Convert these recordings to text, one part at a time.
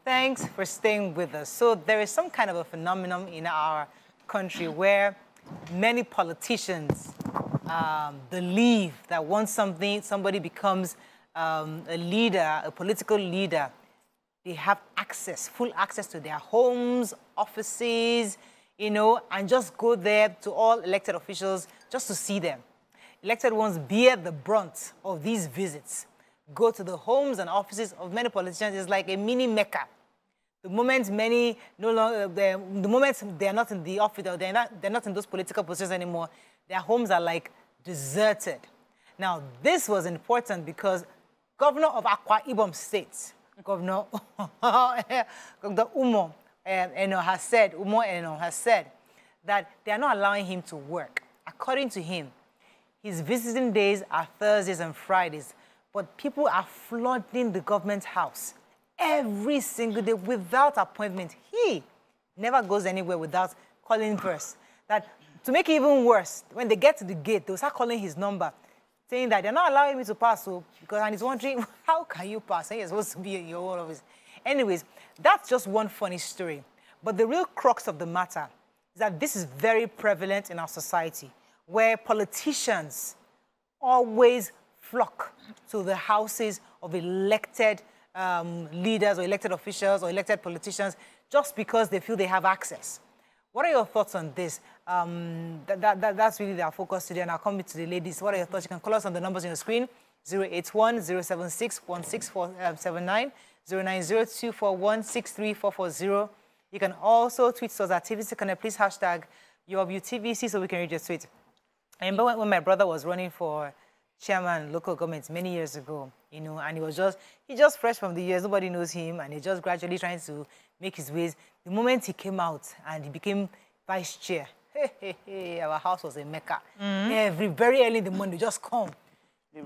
Thanks for staying with us. So there is some kind of a phenomenon in our country where many politicians believe that once somebody becomes a leader, a political leader, they have access, full access to their homes, offices, you know, and just go there to all elected officials just to see them. Elected ones bear the brunt of these visits. Go to the homes and offices of many politicians. It's like a mini Mecca. The moment the moment they're not in the office or they're not in those political positions anymore, their homes are like deserted. Now, this was important because Governor of Akwa Ibom State, Governor Umo Eno has said that they are not allowing him to work. According to him, his visiting days are Thursdays and Fridays, but people are flooding the government house every single day without appointment. He never goes anywhere without calling first. That, to make it even worse, when they get to the gate, they'll start calling his number, saying that they're not allowing me to pass, and he's wondering, how can you pass? And you're supposed to be in your own office. Anyways, that's just one funny story. But the real crux of the matter is that this is very prevalent in our society, where politicians always flock to the houses of elected leaders or elected officials or elected politicians just because they feel they have access. What are your thoughts on this? That's really our focus today, and I'll come to the ladies. What are your thoughts? You can call us on the numbers on your screen, 081-076-16479, 090-241-63440. You can also tweet us at TVC Connect. Please hashtag YourViewTVC so we can read your tweet. I remember when my brother was running for chairman local government many years ago, you know, and he just fresh from the years, nobody knows him, and he's just gradually trying to make his ways. The moment he came out and he became vice chair, our house was a Mecca. Very early in the morning, they just come.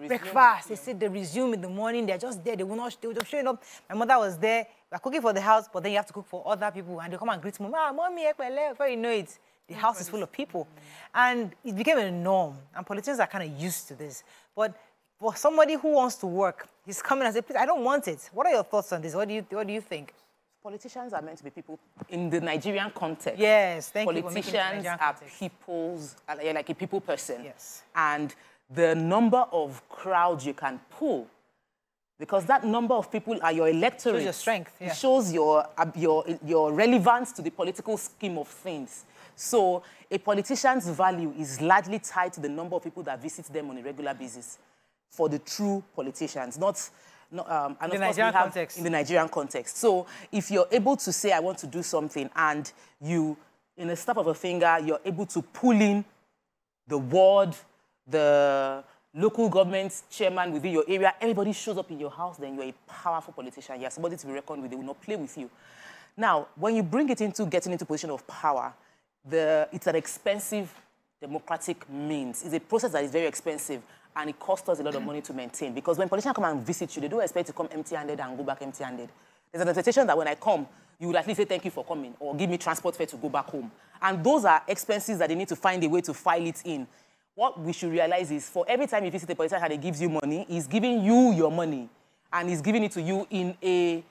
Breakfast, they said they resume in the morning, they're just there, they were just showing up. My mother was there, we're cooking for the house, but then you have to cook for other people, and they come and greet mom, mommy, before you know it, the house is full of people. And it became a norm, and politicians are kind of used to this. But for somebody who wants to work, he's coming and says, please, I don't want it. What are your thoughts on this? What do you think? Politicians are meant to be people in the Nigerian context. Yes, thank you. Politicians are people's, like a people person. Yes. And the number of crowds you can pull, because that number of people are your electorate. Shows your strength. Yeah. It shows your relevance to the political scheme of things. So a politician's value is largely tied to the number of people that visit them on a regular basis for the true politicians, and of course we have in the Nigerian context. So if you're able to say, I want to do something, and you, in a snap of a finger, you're able to pull in the ward, the local government chairman within your area, everybody shows up in your house, then you're a powerful politician. You're somebody to be reckoned with. They will not play with you. Now, when you bring it into getting into position of power, it's an expensive democratic means. It's a process that is very expensive, and it costs us a lot of money to maintain. Because when politicians come and visit you, they don't expect to come empty-handed and go back empty-handed. There's an expectation that when I come, you would at least say thank you for coming, or give me transport fare to go back home. And those are expenses that they need to find a way to file it in. What we should realize is, for every time you visit a politician and he gives you money, he's giving you your money, and he's giving it to you in a...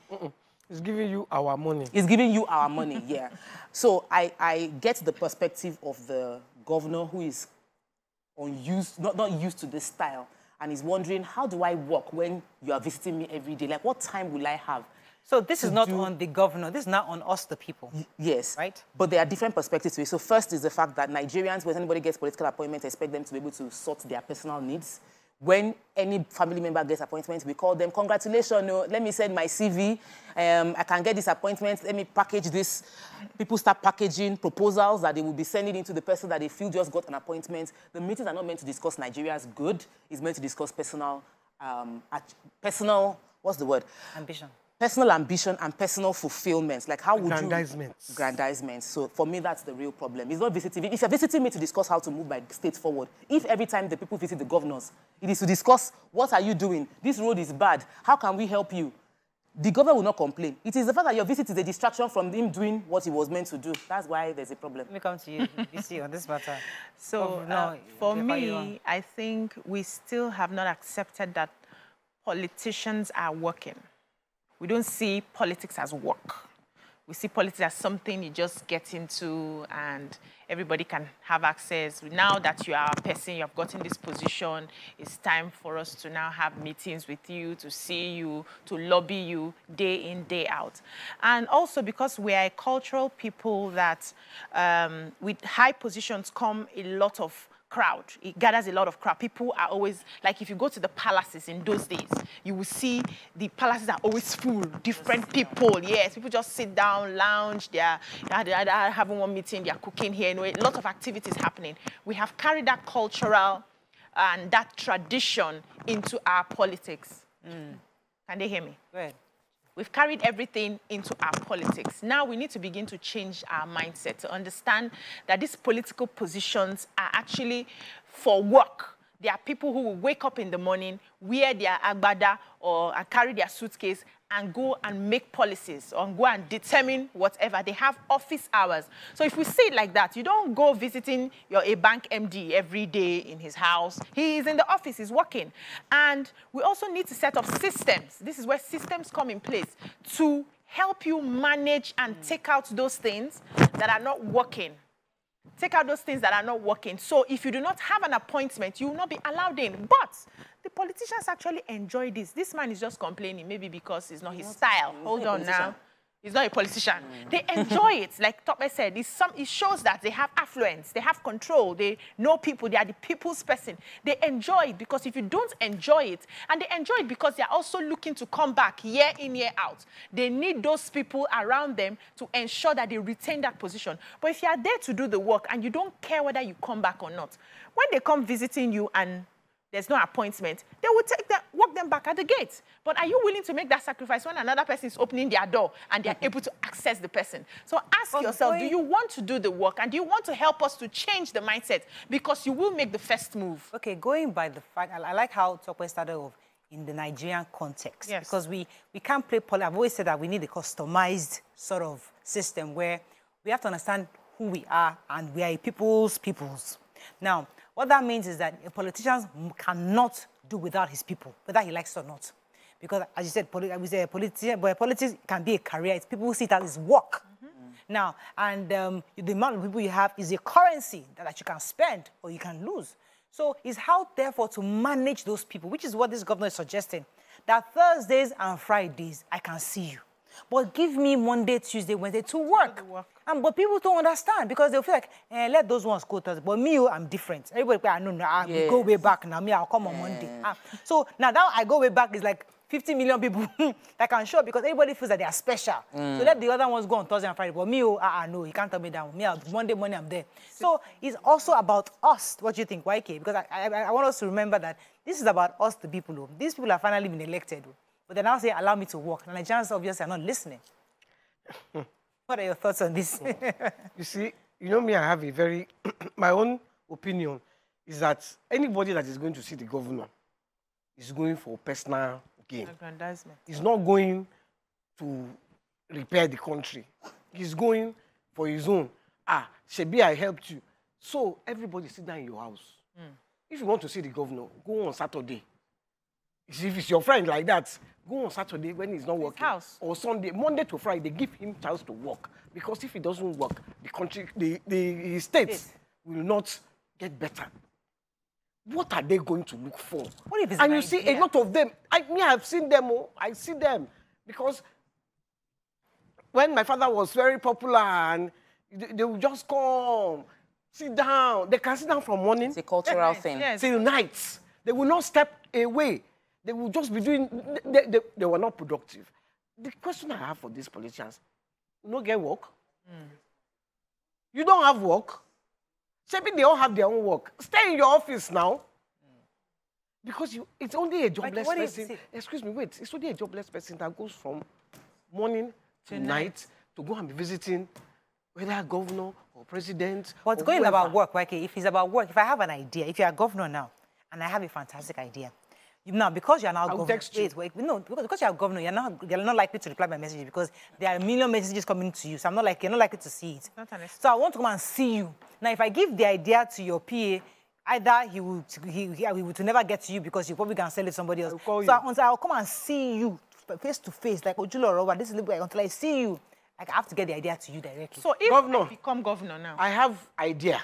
He's giving you our money. He's giving you our money, yeah. So I get the perspective of the governor who is not used to this style, and is wondering, how do I work when you are visiting me every day? Like, what time will I have? So this is not on the governor. This is not on us, the people. Yes. Right? But there are different perspectives to it. So first is the fact that Nigerians, when anybody gets political appointment, expect them to be able to sort their personal needs. When any family member gets appointments, we call them, congratulations, let me send my CV. I can get this appointment. Let me package this. People start packaging proposals that they will be sending into the person that they feel just got an appointment. The meetings are not meant to discuss Nigeria's good. It's meant to discuss personal, what's the word? Ambition. Personal ambition and personal fulfillment. Like, how would Aggrandizements. Aggrandizements. So for me, that's the real problem. It's not visiting. If you're visiting me to discuss how to move my state forward, if every time the people visit the governors, it is to discuss, what are you doing? This road is bad. How can we help you? The governor will not complain. It is the fact that your visit is a distraction from him doing what he was meant to do. That's why there's a problem. Let me come to you, DC, on this matter. So for me, I think we still have not accepted that politicians are working. we don't see politics as work. We see politics as something you just get into and everybody can have access. Now that you are a person, you have gotten this position, it's time for us to now have meetings with you, to see you, to lobby you day in, day out. And also because we are a cultural people that with high positions come a lot of crowd. It gathers a lot of crowd. People are always, like if you go to the palaces in those days, you will see the palaces are always full, different people. Yes, people just sit down, lounge, they're having one meeting, they're cooking here, a lot of activities happening. We have carried that cultural and that tradition into our politics. Can they hear me? Go ahead. We've carried everything into our politics. Now we need to begin to change our mindset to understand that these political positions are actually for work. There are people who will wake up in the morning, wear their agbada or carry their suitcase and go and make policies or go and determine whatever. They have office hours. So if we see it like that, you don't go visiting a bank MD every day in his house. He is in the office, he's working. And we also need to set up systems. This is where systems come in place to help you manage and take out those things that are not working. Take out those things that are not working. So if you do not have an appointment, you will not be allowed in. But the politicians actually enjoy this. This man is just complaining, maybe because it's not his style. Hold on now. He's not a politician. They enjoy it. Like Tope said, it shows that they have affluence, they have control, they know people, they are the people's person. They enjoy it because if you don't enjoy it, and they enjoy it because they're also looking to come back year in, year out. They need those people around them to ensure that they retain that position. But if you are there to do the work and you don't care whether you come back or not, when they come visiting you and there's no appointment, they will walk them back at the gate. But are you willing to make that sacrifice when another person is opening their door and they're able to access the person? So ask yourself, do you want to do the work and do you want to help us to change the mindset? Because you will make the first move. Okay, going by the fact, I like how Tope started off in the Nigerian context. Yes. Because we can't play politics. I've always said that we need a customized sort of system where we have to understand who we are and we are a people's. Now, what that means is that a politician cannot do without his people, whether he likes it or not. Because, as you said, politics can be a career. It's people who see it as work. Now, and the amount of people you have is a currency that you can spend or you can lose. So it's how, therefore, to manage those people, which is what this governor is suggesting, that Thursdays and Fridays, I can see you. But give me Monday, Tuesday, Wednesday to work. But people don't understand because they'll feel like, let those ones go Thursday. But me, I'm different. Everybody, I know, I go way back now. Me, I'll come on Monday. So now I go way back is like 50 million people that can show up because everybody feels that they are special. So let the other ones go on Thursday and Friday. But me, no, you can't tell me that. Me, Monday morning, I'm there. So it's also about us. What do you think, YK? Because I want us to remember that this is about us, the people. These people have finally been elected. But they now say, allow me to work. And Nigerians obviously are not listening. What are your thoughts on this? You see, you know me, I have a very... my own opinion is that anybody that is going to see the governor is going for personal gain. Aggrandizement. He's not going to repair the country. He's going for his own. Shebi, I helped you. So everybody sit down in your house. If you want to see the governor, go on Saturday. If it's your friend like that, go on Saturday when he's not working. Or Sunday, Monday to Friday, give him chance to work. Because if he doesn't work, the country, his state will not get better. What are they going to look for? What if it's and you see a lot of them. I've seen them. I see them. Because when my father was very popular and they would just come, sit down. They can sit down from morning. It's a cultural thing. Till night. They will not step away. They will just be doing, they were not productive. The question I have for these politicians, you don't get work? You don't have work? Maybe they all have their own work. Stay in your office now. Because it's only a jobless person. Excuse me, wait. It's only a jobless person that goes from morning to night to go and be visiting whether governor or president. But going about work, okay? If it's about work, if I have an idea, if you're a governor now, and I have a fantastic idea, now, because you're now governor, because you're a governor, you're not likely to reply my messages because there are a million messages coming to you. So you're not likely to see it. So I want to come and see you. Now, if I give the idea to your PA, either he would never get to you because you probably can sell it to somebody else. So I'll come and see you face to face, like Ojulo Roba, this is until I see you. Like, I have to get the idea to you directly. So if Governor, I become governor now, I have idea.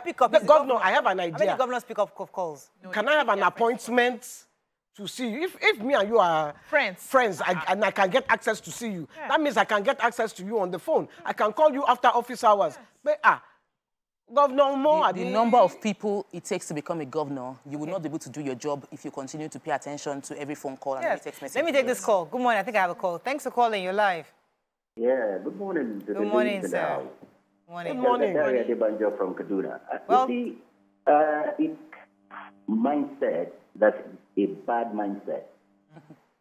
Pick up. Governor, I have an idea. How many governors pick up calls? no, Can you I have pick an their appointment to see you? If me and you are Friends. and I can get access to see you, that means I can get access to you on the phone. I can call you after office hours. But Governor Umo, The number of people it takes to become a governor, you will not be able to do your job if you continue to pay attention to every phone call and every text message. Let me take this call. Good morning. I think I have a call. Thanks for calling. You're live. Yeah, good morning. Good morning, sir. Good morning. Banjo from Kaduna. Well, you see, it's mindset that's a bad mindset.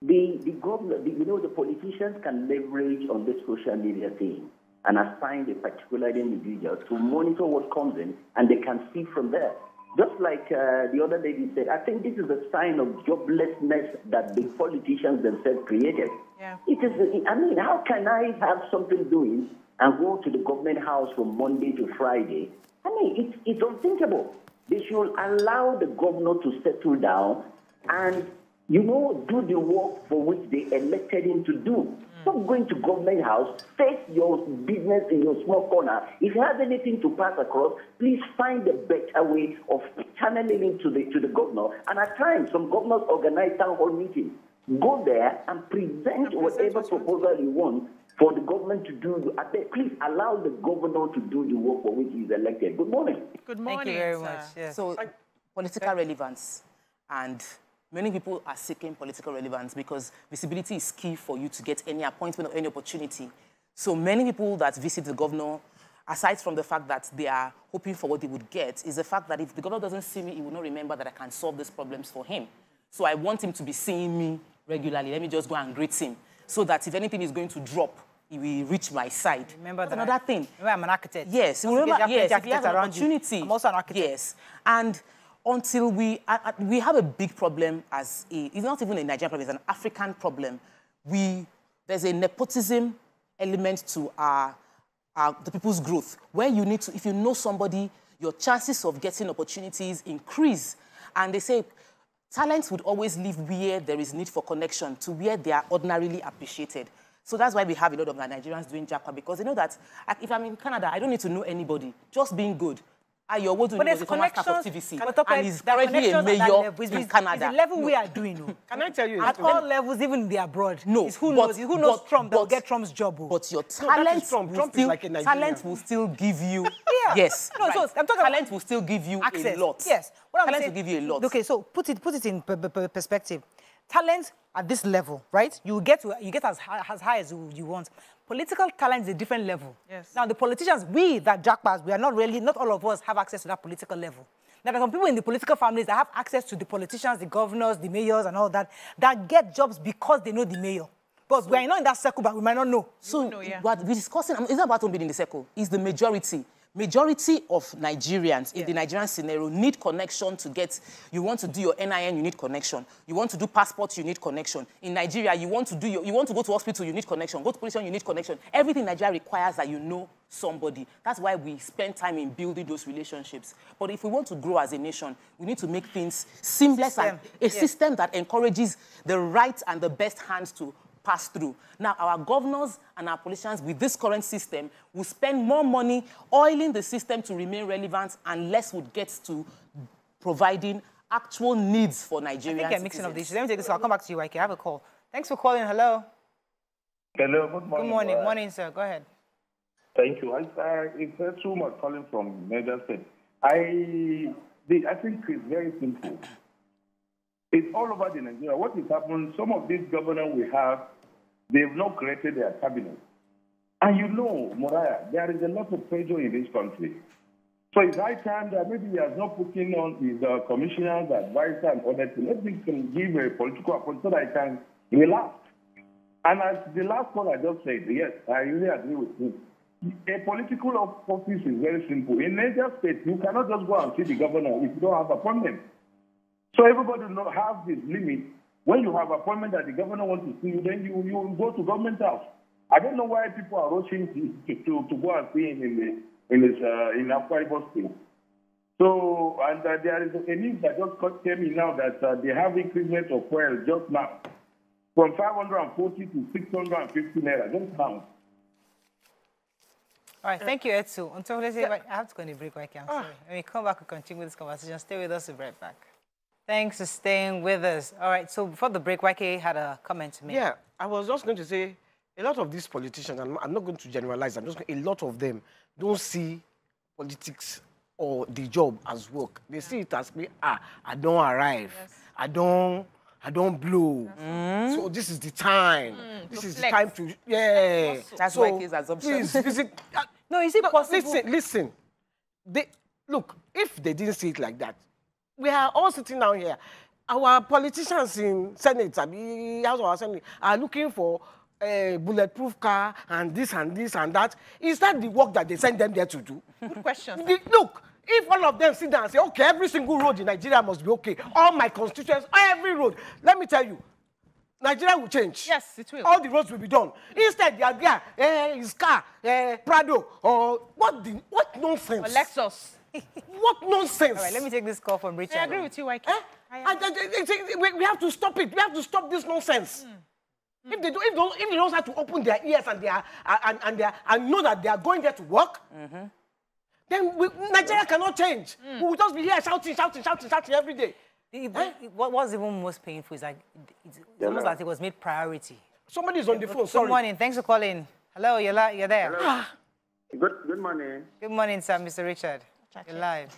The government, the politicians can leverage on this social media thing and assign a particular individual to monitor what comes in, and they can see from there. Just like the other lady said, I think this is a sign of joblessness that the politicians themselves created. Yeah. It is. I mean, how can I have something doing and go to the government house from Monday to Friday? I mean, it's unthinkable. They should allow the governor to settle down and, do the work for which they elected him to do. Stop going to government house, face your business in your small corner. If you have anything to pass across, please find a better way of channeling it to the governor. And at times, some governors organize town hall meetings. Go there and present whatever proposal you want for the government to do. Please allow the governor to do the work for which he is elected. Good morning. Good morning. Thank you very sir. much. Yes. So, political relevance, and many people are seeking political relevance because visibility is key for you to get any appointment or any opportunity. So many people that visit the governor, aside from the fact that they are hoping for what they would get, is the fact that if the governor doesn't see me, he will not remember that I can solve these problems for him. So I want him to be seeing me regularly. Let me just go and greet him so that if anything is going to drop, he will reach my side. Remember that. Another thing. Remember, I'm an architect. Yes. Remember, Yes. If you have an opportunity. I'm also an architect. Yes. And until we have a big problem it's not even a Nigerian problem, it's an African problem. There's a nepotism element to the people's growth. Where you need to, if you know somebody, your chances of getting opportunities increase. And they say talents would always live where there is need for connection to where they are ordinarily appreciated. So that's why we have a lot of Nigerians doing Japa, because they know that if I'm in Canada, I don't need to know anybody. Just being good. But there's connections, and he's currently a mayor in Canada. It's the level we are doing. Can I tell you? At all levels, even in the abroad. No. It's who knows Trump that will get Trump's job. But your talent, Trump is like a Nigerian. talent will still give you. Yeah. Yes. No, right. so I'm talking talent about will still give you access. a lot. Yes. What I'm talent saying, will give you a lot. Okay, so put it in perspective. Talent at this level, right? You get as high as you want. Political talent is a different level. Yes. Now, the politicians, we that jackpass, we are not all of us have access to that political level. Now, there are some people in the political families that have access to the politicians, the governors, the mayors, and all that get jobs because they know the mayor. But we are not in that circle, but we might not know. So, what we're discussing, it's not about being in the circle, it's the majority. Majority of Nigerians in the Nigerian scenario need connection to get. You want to do your NIN, you need connection. You want to do passport, you need connection. In Nigeria, you want to go to hospital, you need connection. Go to police station, you need connection. Everything in Nigeria requires that you know somebody. That's why we spend time in building those relationships. But if we want to grow as a nation, we need to make things seamless and a system that encourages the right and the best hands to pass through. Now, our governors and our politicians with this current system will spend more money oiling the system to remain relevant and less would get to providing actual needs for Nigerians. I think you're mixing up the issues. Let me take this. I'll come back to you, Ike. I have a call. Thanks for calling. Hello. Hello, good morning. Good morning. Morning, sir. Go ahead. Thank you. It's too much calling from Niger State. I think it's very simple. It's all over the Nigeria. What is happening, some of these governors we have, they've not created their cabinet. And you know, Moriah, there is a lot of pressure in this country. So it's high time that maybe he has not put in on his commissioners, advisors, and other things. Let me give a political approach so that I can relax. And as the last one I just said, yes, I really agree with him. A political office is very simple. In Niger State, you cannot just go and see the governor if you don't have appointment. So everybody has this limit. When you have appointment that the governor wants to see you, then you go to government house. I don't know why people are rushing to go and see him in Akwa Ibom State. So, and there is a news that just came in now that they have increment of fuel just now. from 540 to 650 naira. Just count. All right, thank you, Etsu. Until let's say, I have to go on a break right now. Sorry. When we come back, we'll continue this conversation. Stay with us, we'll be right back. Thanks for staying with us. All right, so before the break, YK had a comment to make. Yeah, I was just going to say, a lot of these politicians, I'm not going to generalize, a lot of them don't see politics or the job as work. They see it as, I don't arrive. Yes. I don't blow. So this is the time. This is the time to, That's so, why his assumption. Please visit. No, is it possible? Listen. Look, if they didn't see it like that, we are all sitting down here. Our politicians in Senate, House of Assembly, are looking for a bulletproof car and this and this and that. Is that the work that they send them there to do? Good question. Look, if all of them sit down and say, okay, every single road in Nigeria must be okay, all my constituents, every road, let me tell you, Nigeria will change. Yes, it will. All the roads will be done. Instead, they are there, his car, Prado, or what nonsense? Or Lexus. What nonsense? All right, let me take this call from Richard. I agree with you, YK. We have to stop it. We have to stop this nonsense. If they don't have to open their ears and know that they are going there to work, then Nigeria cannot change. We will just be here shouting every day. What was even most painful is like it's almost like it was made priority. Somebody is on the phone. Sorry. Good morning. Thanks for calling. Hello, you're there. Hello. Good morning. Good morning, sir, Mr. Richard. You're live.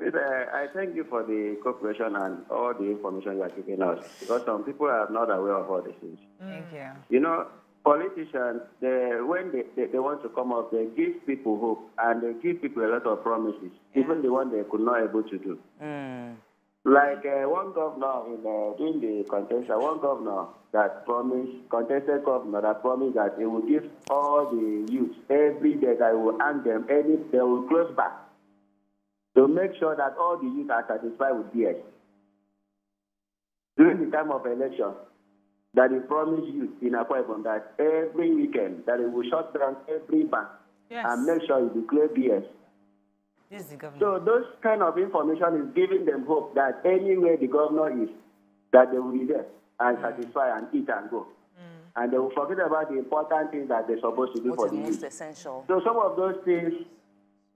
I thank you for the cooperation and all the information you are giving us, because some people are not aware of all these things. Thank you. You know, politicians, when they want to come up, they give people hope and they give people a lot of promises, even the one they could not able to do. Like one governor during the contest, one governor that contested governor that promised that he will give all the youth every day that he will hand them, they will close back to make sure that all the youth are satisfied with DS. During the time of election, that he promised youth in Akwa Ibom that every weekend that he will shut down every bank and make sure he declare DS. This is the governor. So those kind of information is giving them hope that anywhere the governor is, that they will be there and satisfy and eat and go. And they will forget about the important things that they're supposed to do for the youth. Most essential. So some of those things,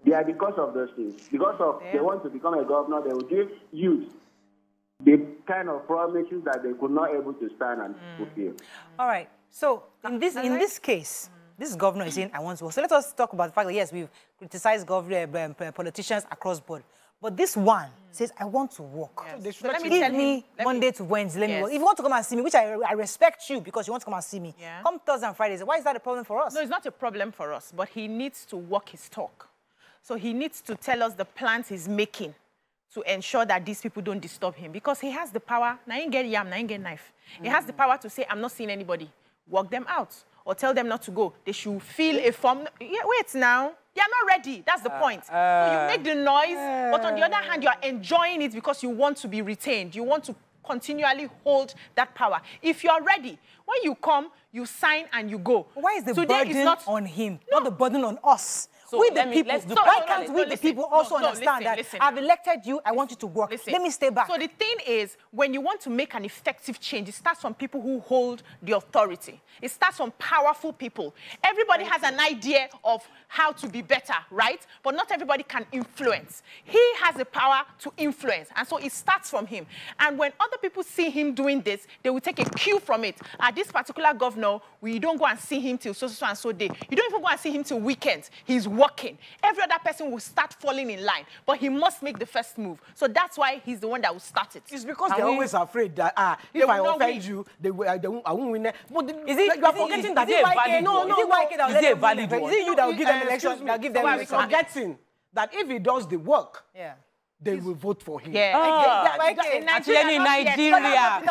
they are because of those things. Because of they want to become a governor, they will give youth the kind of promises that they could not able to stand and fulfill. All right. So in this case, this governor is saying, I want to work. So let us talk about the fact that, yes, we've criticized politicians across board. But this one says, I want to work. Yes. So give me Monday to Wednesday. Let me work. If you want to come and see me, which I respect you because you want to come and see me, come Thursday and Fridays. Why is that a problem for us? No, it's not a problem for us, but he needs to walk his talk. So he needs to tell us the plans he's making to ensure that these people don't disturb him, because he has the power. Now you get yam, now you get knife. He has the power to say, I'm not seeing anybody. Walk them out or tell them not to go. They should fill a form. Wait now. They are not ready. That's the point. So you make the noise, but on the other hand, you are enjoying it because you want to be retained. You want to continually hold that power. If you are ready, when you come, you sign and you go. Why is the burden on him, not the burden on us? So we the people, why can't we the people also understand that listen. I've elected you, I want you to work. Let me stay back. So the thing is, when you want to make an effective change, it starts from people who hold the authority. It starts from powerful people. Everybody has an idea of how to be better, right? But not everybody can influence. He has the power to influence, and so it starts from him. And when other people see him doing this, they will take a cue from it. At this particular governor, we don't go and see him till so and so day. You don't even go and see him till weekends. He's working. Every other person will start falling in line, but he must make the first move. So that's why he's the one that will start it. It's because they're always afraid that if I offend you, I won't win. But you are forgetting that is it valid one? Is it you that will give them election? That give them election? Forgetting that if he does the work, they will vote for him. Actually, in Nigeria.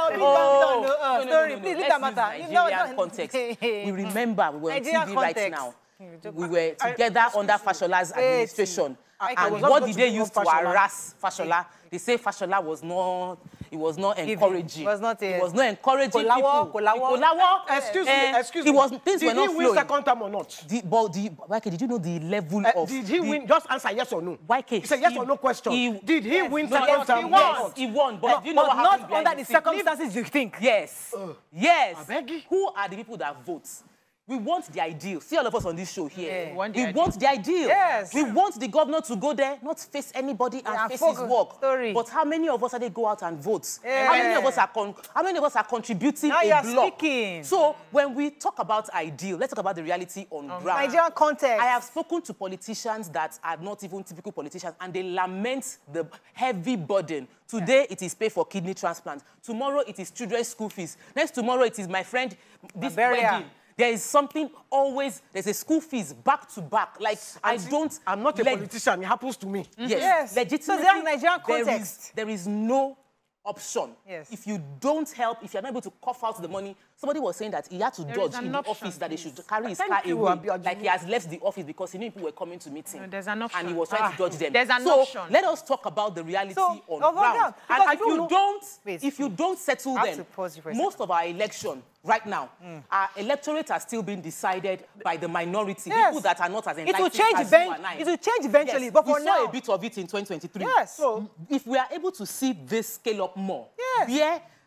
Please leave that matter. Nigerian context. We remember we were on TV right now. We were together under Fashola's administration. And what did they use to harass Fashola? They say Fashola was not He was not encouraging. He was not encouraging Kolawo. Excuse me. Things were not flowing. Did he win second term or not? YK, did you know the level of... Did he win? Just answer yes or no. YK, It's a yes or no question. Did he win second term? Yes, he won. But do you know what happened? Not under the circumstances you think. Yes. Yes. I beg you. Who are the people that vote? We want the ideal. See all of us on this show here. Yeah. We want the ideal. Yes. We want the governor to go there, not face anybody and face his work. Story. But how many of us are they go out and vote? Yeah. How many of us are contributing Now a you are block? speaking. So when we talk about ideal, let's talk about the reality on ground. Nigerian context. I have spoken to politicians that are not even typical politicians, and they lament the heavy burden. Today, it is pay for kidney transplant. Tomorrow, it is children's school fees. Next tomorrow, it is my friend, this wedding. There is something always, there's a school fees back to back. Like, I'm not a politician. It happens to me. Yes. Legitimately, so there's Nigerian context. There is no option. Yes. If you don't help, if you're not able to cough out the money, somebody was saying that he had to dodge in the office that they should carry his car away. Like he has left the office because he knew people were coming to meet him. No, there's an option. And he was trying to dodge them. There's an option. So let us talk about the reality on ground. And if you don't settle them, most of our election right now, our electorate are still being decided by the minority, people that are not as enlightened. It will change eventually, but for now, we saw a bit of it in 2023. Yes. So if we are able to see this scale up more,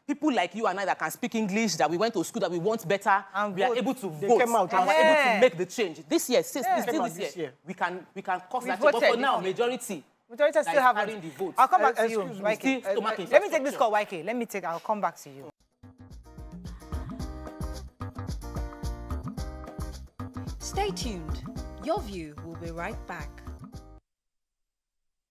people like you and I that can speak English, that we went to school, that we want better, and we are able to vote, and we're able to make the change. This year, still this year, we can cause that change. But for now, majority still have the vote. I'll come back to you, YK. Let me take this call, YK. I'll come back to you. Stay tuned. Your View will be right back.